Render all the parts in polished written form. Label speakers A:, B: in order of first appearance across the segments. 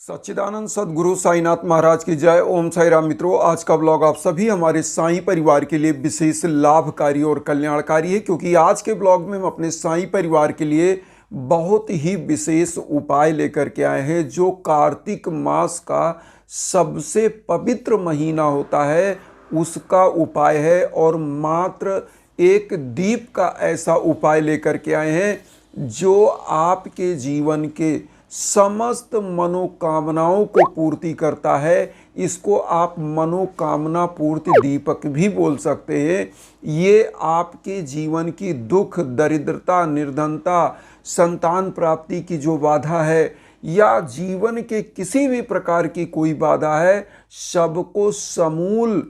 A: सच्चिदानंद सदगुरु साईनाथ महाराज की जय। ओम साई राम। मित्रों, आज का ब्लॉग आप सभी हमारे साईं परिवार के लिए विशेष लाभकारी और कल्याणकारी है, क्योंकि आज के ब्लॉग में हम अपने साईं परिवार के लिए बहुत ही विशेष उपाय लेकर के आए हैं। जो कार्तिक मास का सबसे पवित्र महीना होता है उसका उपाय है, और मात्र एक दीप का ऐसा उपाय लेकर के आए हैं जो आपके जीवन के समस्त मनोकामनाओं को पूर्ति करता है। इसको आप मनोकामना पूर्ति दीपक भी बोल सकते हैं। ये आपके जीवन की दुख, दरिद्रता, निर्धनता, संतान प्राप्ति की जो बाधा है या जीवन के किसी भी प्रकार की कोई बाधा है, सबको समूल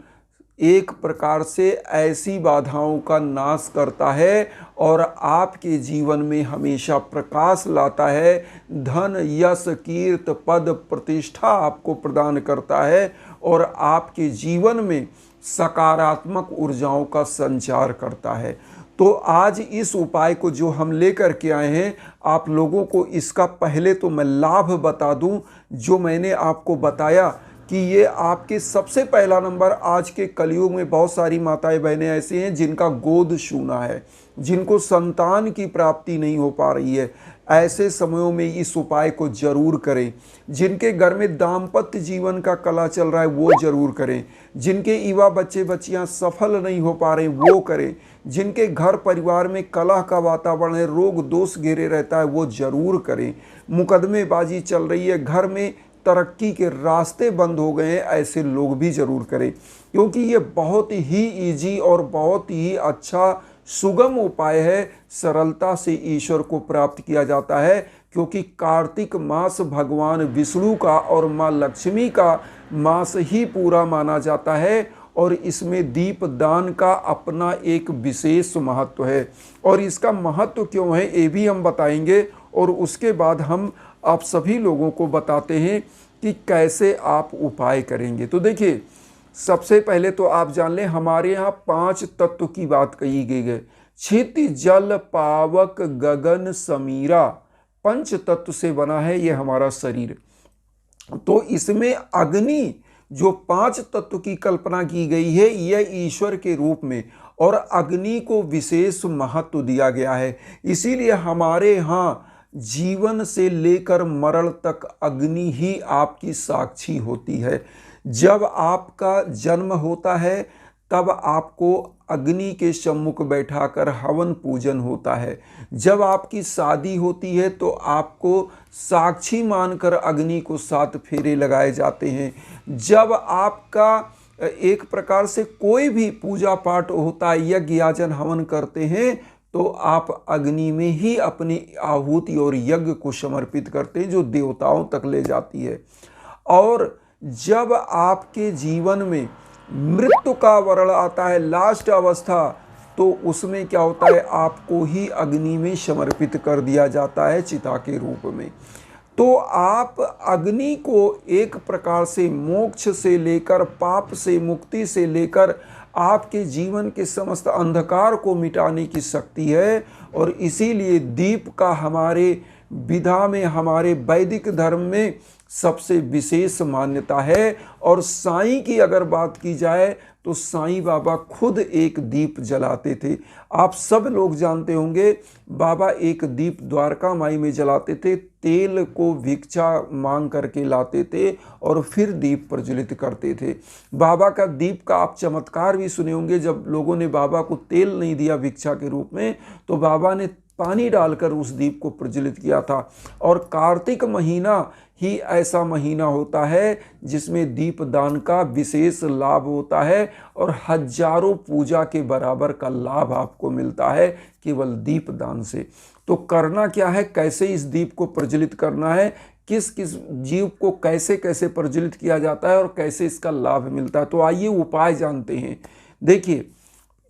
A: एक प्रकार से ऐसी बाधाओं का नाश करता है और आपके जीवन में हमेशा प्रकाश लाता है। धन, यश, कीर्ति, पद, प्रतिष्ठा आपको प्रदान करता है और आपके जीवन में सकारात्मक ऊर्जाओं का संचार करता है। तो आज इस उपाय को जो हम लेकर के आए हैं, आप लोगों को इसका पहले तो मैं लाभ बता दूं। जो मैंने आपको बताया कि ये आपके सबसे पहला नंबर, आज के कलयुग में बहुत सारी माताएं बहनें ऐसी हैं जिनका गोद शूना है, जिनको संतान की प्राप्ति नहीं हो पा रही है। ऐसे समयों में इस उपाय को जरूर करें। जिनके घर में दाम्पत्य जीवन का कला चल रहा है वो जरूर करें। जिनके युवा बच्चे बच्चियां सफल नहीं हो पा रहे वो करें। जिनके घर परिवार में कलह का वातावरण है, रोग दोष घेरे रहता है, वो जरूर करें। मुकदमेबाजी चल रही है, घर में तरक्की के रास्ते बंद हो गए हैं, ऐसे लोग भी जरूर करें, क्योंकि ये बहुत ही इजी और बहुत ही अच्छा सुगम उपाय है। सरलता से ईश्वर को प्राप्त किया जाता है, क्योंकि कार्तिक मास भगवान विष्णु का और माँ लक्ष्मी का मास ही पूरा माना जाता है, और इसमें दीप दान का अपना एक विशेष महत्व है। और इसका महत्व क्यों है ये भी हम बताएंगे, और उसके बाद हम आप सभी लोगों को बताते हैं कि कैसे आप उपाय करेंगे। तो देखिए, सबसे पहले तो आप जान लें, हमारे यहाँ 5 तत्व की बात कही गई है। क्षिति, जल, पावक, गगन, समीरा, पंच तत्व से बना है ये हमारा शरीर। तो इसमें अग्नि, जो 5 तत्व की कल्पना की गई है, यह ईश्वर के रूप में, और अग्नि को विशेष महत्व दिया गया है। इसीलिए हमारे यहाँ जीवन से लेकर मरण तक अग्नि ही आपकी साक्षी होती है। जब आपका जन्म होता है तब आपको अग्नि के सम्मुख बैठाकर हवन पूजन होता है। जब आपकी शादी होती है तो आपको साक्षी मानकर अग्नि को 7 फेरे लगाए जाते हैं। जब आपका एक प्रकार से कोई भी पूजा पाठ होता है, यज्ञ याजन हवन करते हैं, तो आप अग्नि में ही अपनी आहुति और यज्ञ को समर्पित करते हैं, जो देवताओं तक ले जाती है। और जब आपके जीवन में मृत्यु का वर्ण आता है, लास्ट अवस्था, तो उसमें क्या होता है, आपको ही अग्नि में समर्पित कर दिया जाता है, चिता के रूप में। तो आप अग्नि को एक प्रकार से मोक्ष से लेकर, पाप से मुक्ति से लेकर आपके जीवन के समस्त अंधकार को मिटाने की शक्ति है। और इसीलिए दीप का हमारे विधा में, हमारे वैदिक धर्म में सबसे विशेष मान्यता है। और साईं की अगर बात की जाए तो साईं बाबा खुद एक दीप जलाते थे। आप सब लोग जानते होंगे, बाबा एक दीप द्वारका माई में जलाते थे, तेल को भिक्षा मांग करके लाते थे और फिर दीप प्रज्वलित करते थे। बाबा का दीप का आप चमत्कार भी सुने होंगे। जब लोगों ने बाबा को तेल नहीं दिया भिक्षा के रूप में, तो बाबा ने पानी डालकर उस दीप को प्रज्वलित किया था। और कार्तिक महीना ही ऐसा महीना होता है जिसमें दीप दान का विशेष लाभ होता है, और हजारों पूजा के बराबर का लाभ आपको मिलता है केवल दीप दान से। तो करना क्या है, कैसे इस दीप को प्रज्वलित करना है, किस किस जीव को कैसे कैसे प्रज्वलित किया जाता है और कैसे इसका लाभ मिलता है, तो आइए उपाय जानते हैं। देखिए,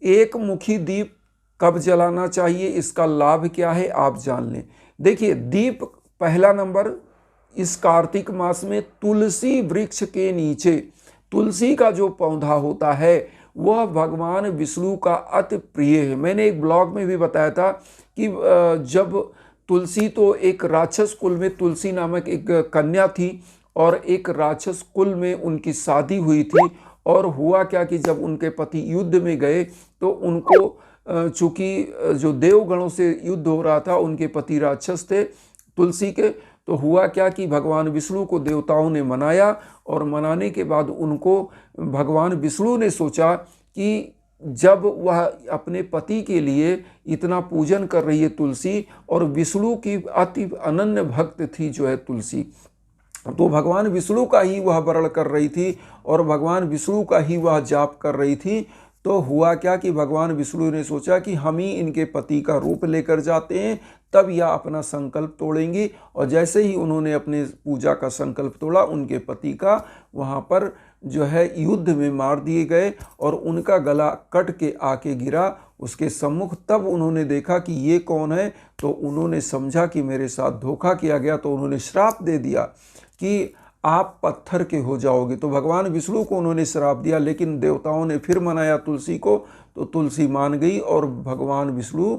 A: एक मुखी दीप कब जलाना चाहिए, इसका लाभ क्या है, आप जान लें। देखिए, दीप पहला नंबर, इस कार्तिक मास में तुलसी वृक्ष के नीचे, तुलसी का जो पौधा होता है वह भगवान विष्णु का अति प्रिय है। मैंने एक ब्लॉग में भी बताया था कि जब तुलसी, तो एक राक्षस कुल में तुलसी नामक एक कन्या थी, और एक राक्षस कुल में उनकी शादी हुई थी। और हुआ क्या कि जब उनके पति युद्ध में गए तो उनको चूंकि जो देवगणों से युद्ध हो रहा था, उनके पति राक्षस थे तुलसी के, तो हुआ क्या कि भगवान विष्णु को देवताओं ने मनाया, और मनाने के बाद उनको भगवान विष्णु ने सोचा कि जब वह अपने पति के लिए इतना पूजन कर रही है तुलसी, और विष्णु की अति अनन्य भक्त थी जो है तुलसी, तो भगवान विष्णु का ही वह वर्ण कर रही थी और भगवान विष्णु का ही वह जाप कर रही थी। तो हुआ क्या कि भगवान विष्णु ने सोचा कि हम ही इनके पति का रूप लेकर जाते हैं, तब यह अपना संकल्प तोड़ेंगी। और जैसे ही उन्होंने अपने पूजा का संकल्प तोड़ा, उनके पति का वहाँ पर जो है युद्ध में मार दिए गए और उनका गला कट के आके गिरा उसके सम्मुख। तब उन्होंने देखा कि ये कौन है, तो उन्होंने समझा कि मेरे साथ धोखा किया गया, तो उन्होंने श्राप दे दिया कि आप पत्थर के हो जाओगे। तो भगवान विष्णु को उन्होंने श्राप दिया, लेकिन देवताओं ने फिर मनाया तुलसी को, तो तुलसी मान गई और भगवान विष्णु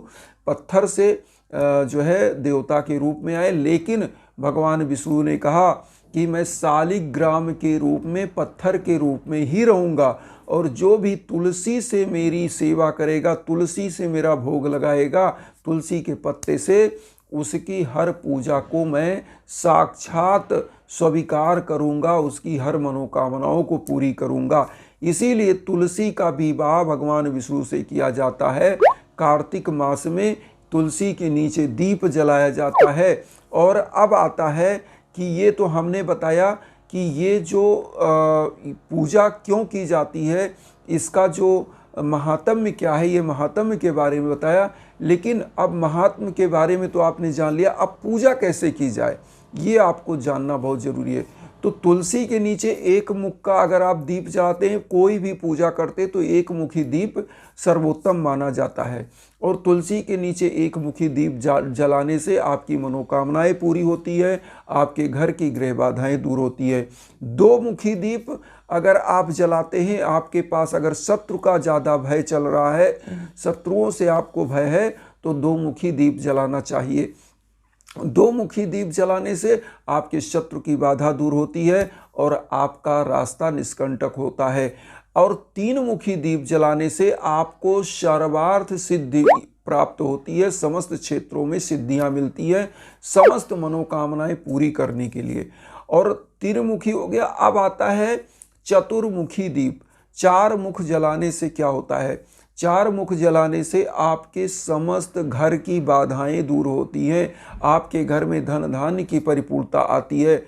A: पत्थर से जो है देवता के रूप में आए। लेकिन भगवान विष्णु ने कहा कि मैं शालिग्राम के रूप में, पत्थर के रूप में ही रहूँगा, और जो भी तुलसी से मेरी सेवा करेगा, तुलसी से मेरा भोग लगाएगा, तुलसी के पत्ते से, उसकी हर पूजा को मैं साक्षात स्वीकार करूँगा, उसकी हर मनोकामनाओं को पूरी करूँगा। इसीलिए तुलसी का विवाह भगवान विष्णु से किया जाता है। कार्तिक मास में तुलसी के नीचे दीप जलाया जाता है। और अब आता है कि ये तो हमने बताया कि ये जो पूजा क्यों की जाती है, इसका जो महात्म्य क्या है, ये महात्म्य के बारे में बताया। लेकिन अब महात्म्य के बारे में तो आपने जान लिया, अब पूजा कैसे की जाए ये आपको जानना बहुत ज़रूरी है। तो तुलसी के नीचे एक मुख का अगर आप दीप जलाते हैं, कोई भी पूजा करते तो एक मुखी दीप सर्वोत्तम माना जाता है। और तुलसी के नीचे एक मुखी दीप जलाने से आपकी मनोकामनाएं पूरी होती है, आपके घर की गृह बाधाएं दूर होती है। दो मुखी दीप अगर आप जलाते हैं, आपके पास अगर शत्रु का ज़्यादा भय चल रहा है, शत्रुओं से आपको भय है, तो दो मुखी दीप जलाना चाहिए। दो मुखी दीप जलाने से आपके शत्रु की बाधा दूर होती है और आपका रास्ता निष्कंटक होता है। और तीन मुखी दीप जलाने से आपको सर्वार्थ सिद्धि प्राप्त होती है, समस्त क्षेत्रों में सिद्धियां मिलती है, समस्त मनोकामनाएं पूरी करने के लिए। और त्रिमुखी हो गया। अब आता है चतुर्मुखी दीप। चार मुख जलाने से क्या होता है? चार मुख जलाने से आपके समस्त घर की बाधाएं दूर होती हैं, आपके घर में धन धान्य की परिपूर्णता आती है।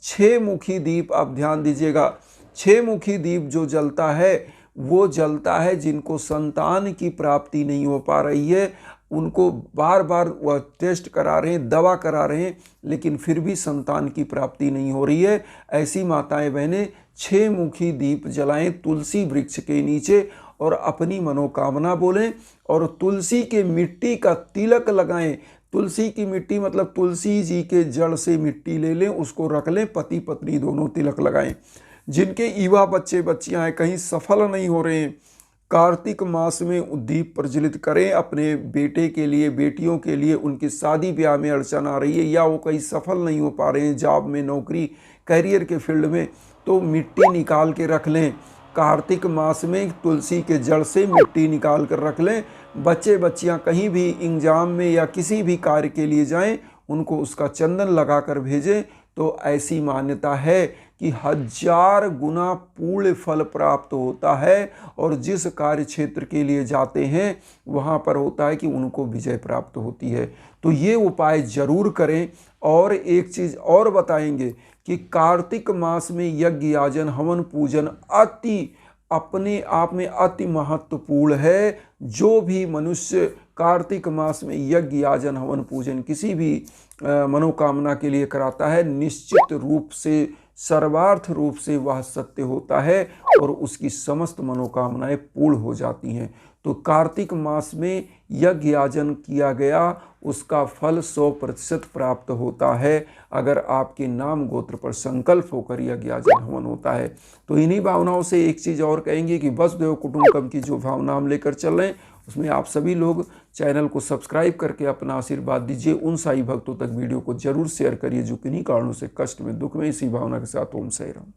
A: छह मुखी दीप आप ध्यान दीजिएगा, छह मुखी दीप जो जलता है वो जलता है जिनको संतान की प्राप्ति नहीं हो पा रही है, उनको बार बार वह टेस्ट करा रहे हैं, दवा करा रहे हैं, लेकिन फिर भी संतान की प्राप्ति नहीं हो रही है। ऐसी माताएं बहनें छह मुखी दीप जलाएं तुलसी वृक्ष के नीचे और अपनी मनोकामना बोलें और तुलसी के मिट्टी का तिलक लगाएं। तुलसी की मिट्टी मतलब तुलसी जी के जड़ से मिट्टी ले लें, उसको रख लें, पति पत्नी दोनों तिलक लगाएं। जिनके युवा बच्चे बच्चियां हैं, कहीं सफल नहीं हो रहे हैं, कार्तिक मास में दीप प्रज्वलित करें अपने बेटे के लिए, बेटियों के लिए, उनकी शादी ब्याह में अड़चन आ रही है या वो कहीं सफल नहीं हो पा रहे हैं जॉब में, नौकरी, करियर के फील्ड में, तो मिट्टी निकाल के रख लें। कार्तिक मास में तुलसी के जड़ से मिट्टी निकाल कर रख लें। बच्चे बच्चियां कहीं भी एग्जाम में या किसी भी कार्य के लिए जाएं, उनको उसका चंदन लगा कर भेजें। तो ऐसी मान्यता है कि 1000 गुना पूर्ण फल प्राप्त होता है और जिस कार्य क्षेत्र के लिए जाते हैं वहाँ पर होता है कि उनको विजय प्राप्त होती है। तो ये उपाय जरूर करें। और एक चीज़ और बताएंगे कि कार्तिक मास में यज्ञ याजन हवन पूजन अपने आप में अति महत्वपूर्ण है। जो भी मनुष्य कार्तिक मास में यज्ञ याजन हवन पूजन किसी भी मनोकामना के लिए कराता है, निश्चित रूप से सर्वार्थ रूप से वह सत्य होता है और उसकी समस्त मनोकामनाएं पूर्ण हो जाती हैं। तो कार्तिक मास में यज्ञ याजन किया गया उसका फल 100% प्राप्त होता है अगर आपके नाम गोत्र पर संकल्प होकर यज्ञ याजन हवन होता है। तो इन्हीं भावनाओं से एक चीज़ और कहेंगे कि वसुदेव कुटुंबकम की जो भावना हम लेकर चल रहे हैं उसमें आप सभी लोग चैनल को सब्सक्राइब करके अपना आशीर्वाद दीजिए। उन साई भक्तों तक वीडियो को जरूर शेयर करिए जो किन्हीं कारणों से कष्ट में, दुख में, इसी भावना के साथ ओम साई राम।